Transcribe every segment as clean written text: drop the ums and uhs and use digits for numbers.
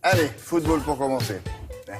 Allez, football pour commencer.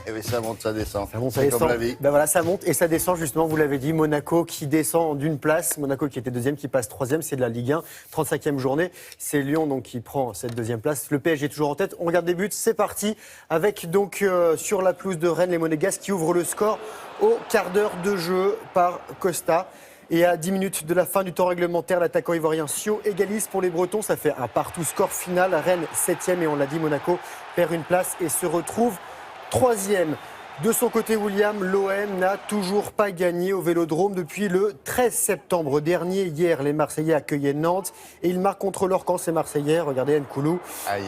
Eh oui, ça monte, ça descend. Ça monte, ça C'est descend. comme la vie. Ben voilà, ça monte et ça descend justement, vous l'avez dit, Monaco qui descend d'une place, Monaco qui était deuxième, qui passe troisième, c'est de la Ligue 1, 35e journée, c'est Lyon donc qui prend cette deuxième place, le PSG est toujours en tête, on regarde les buts, c'est parti, avec donc sur la pelouse de Rennes, les Monégasques qui ouvrent le score au quart d'heure de jeu par Costa. Et à 10 minutes de la fin du temps réglementaire, l'attaquant ivoirien Sio égalise pour les Bretons. Ça fait un partout score final. Rennes 7e et on l'a dit, Monaco perd une place et se retrouve 3e. De son côté, William, l'OM n'a toujours pas gagné au Vélodrome depuis le 13 septembre dernier. Hier, les Marseillais accueillaient Nantes et ils marquent contre leur camp, ces Marseillais. Regardez Nkoulou,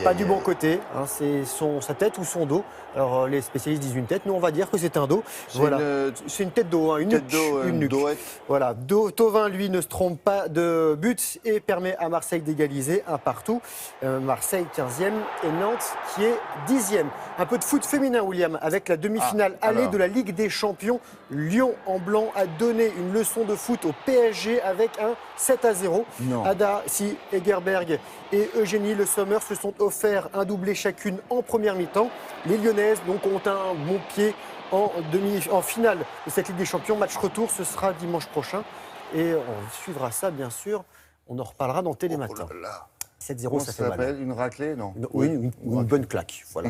pas du bon côté. Hein, c'est sa tête ou son dos. Alors les spécialistes disent une tête, nous on va dire que c'est un dos. Voilà. C'est une tête d'eau, hein, une nuque. Voilà. Thauvin, lui, ne se trompe pas de but et permet à Marseille d'égaliser un partout. Marseille 15e et Nantes qui est 10e. Un peu de foot féminin, William, avec la demi-finale allée de la Ligue des Champions. Lyon en blanc a donné une leçon de foot au PSG avec un 7-0. Ada Egerberg et Eugénie Le Sommer se sont offerts un doublé chacune en première mi-temps. Les Lyonnaises donc, ont un bon pied en finale de cette Ligue des Champions. Match retour, ce sera dimanche prochain. Et on suivra ça, bien sûr. On en reparlera dans Télématin. 7-0, ça fait mal. Une raclée, non? Oui, une bonne claque. Voilà.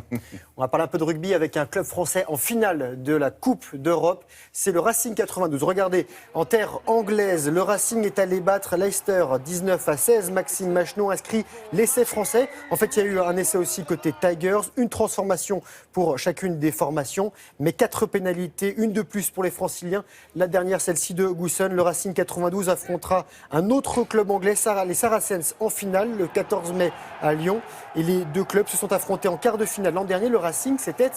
On va parler un peu de rugby avec un club français en finale de la Coupe d'Europe. C'est le Racing 92. Regardez, en terre anglaise, le Racing est allé battre Leicester 19-16. Maxime Machenaud inscrit l'essai français. En fait, il y a eu un essai aussi côté Tigers. Une transformation pour chacune des formations. Mais 4 pénalités, une de plus pour les Franciliens. La dernière, celle-ci de Gousson. Le Racing 92 affrontera un autre club anglais, les Saracens, en finale, le 14 mai à Lyon. Et les deux clubs se sont affrontés en quart de finale. L'an dernier, le Racing s'était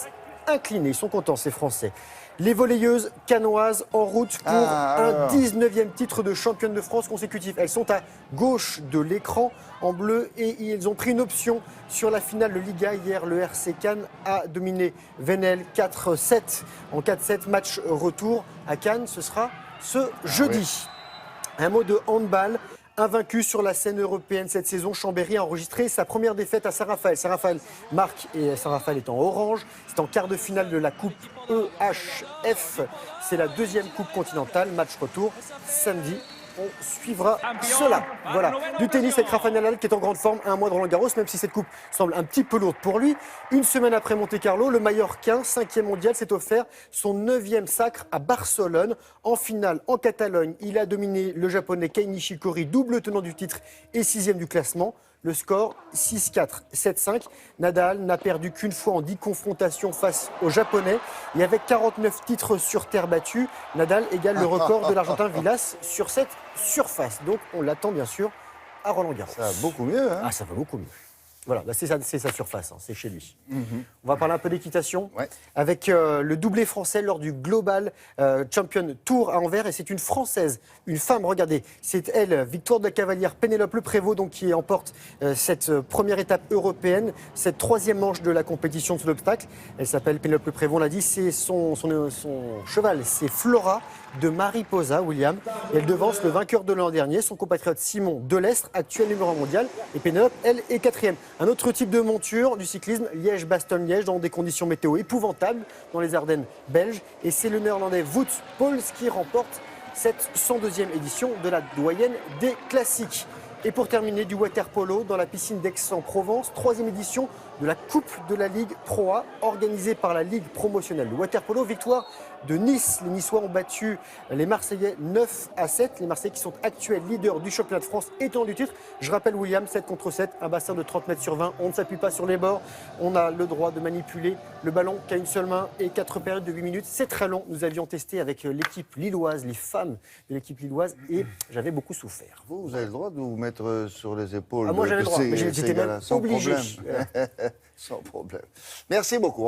incliné. Ils sont contents, ces Français. Les volleyeuses canoises en route pour un 19e titre de championne de France consécutif. Elles sont à gauche de l'écran en bleu et ils ont pris une option sur la finale de Liga. Hier, le RC Cannes a dominé Venelle 4-7 en 4-7. Match retour à Cannes, ce sera ce jeudi. Un mot de handball. Invaincu sur la scène européenne cette saison, Chambéry a enregistré sa première défaite à Saint-Raphaël. Saint-Raphaël marque et Saint-Raphaël est en orange. C'est en quart de finale de la Coupe EHF. C'est la deuxième Coupe continentale. Match retour samedi. On suivra cela. Voilà. Du tennis avec Rafael Nadal qui est en grande forme à un mois de Roland-Garros, même si cette coupe semble un petit peu lourde pour lui. Une semaine après Monte-Carlo, le Mallorquin, 5e mondial, s'est offert son 9e sacre à Barcelone. En finale, en Catalogne, il a dominé le Japonais Kei Nishikori, double tenant du titre et 6e du classement. Le score 6-4, 7-5. Nadal n'a perdu qu'une fois en 10 confrontations face aux Japonais. Et avec 49 titres sur terre battue, Nadal égale le record de l'Argentin Vilas sur cette surface. Donc on l'attend bien sûr à Roland-Garros. Ça va beaucoup mieux, hein? Ah, ça va beaucoup mieux. Voilà, bah c'est sa surface, hein, c'est chez lui. On va parler un peu d'équitation avec le doublé français lors du Global Champion Tour à Anvers. Et c'est une Française, une femme, regardez. C'est elle, victoire de la cavalière Pénélope Le Prévost, donc, qui emporte cette première étape européenne, cette 3e manche de la compétition de l'obstacle. Elle s'appelle Pénélope Le Prévost, on l'a dit, c'est son cheval, c'est Flora de Mariposa, William. Et elle devance le vainqueur de l'an dernier, son compatriote Simon Delestre, actuel numéro 1 mondial. Et Pénélope, elle, est 4e. Un autre type de monture du cyclisme, Liège-Bastogne-Liège, dans des conditions météo épouvantables, dans les Ardennes belges. Et c'est le néerlandais Wout Poels qui remporte cette 102e édition de la doyenne des classiques. Et pour terminer, du water-polo dans la piscine d'Aix-en-Provence, 3e édition de la Coupe de la Ligue Pro A, organisée par la Ligue promotionnelle. Le water-polo, victoire de Nice. Les Niçois ont battu les Marseillais 9-7. Les Marseillais qui sont actuels leaders du championnat de France et tenants du titre. Je rappelle, William, 7 contre 7, un bassin de 30 mètres sur 20. On ne s'appuie pas sur les bords. On a le droit de manipuler le ballon qu'à une seule main et 4 périodes de 8 minutes. C'est très long. Nous avions testé avec l'équipe lilloise, les femmes de l'équipe lilloise, et j'avais beaucoup souffert. Vous avez le droit de vous mettre sur les épaules. Moi, j'avais le droit, mais j'étais même obligé. Sans problème. Sans problème. Merci beaucoup.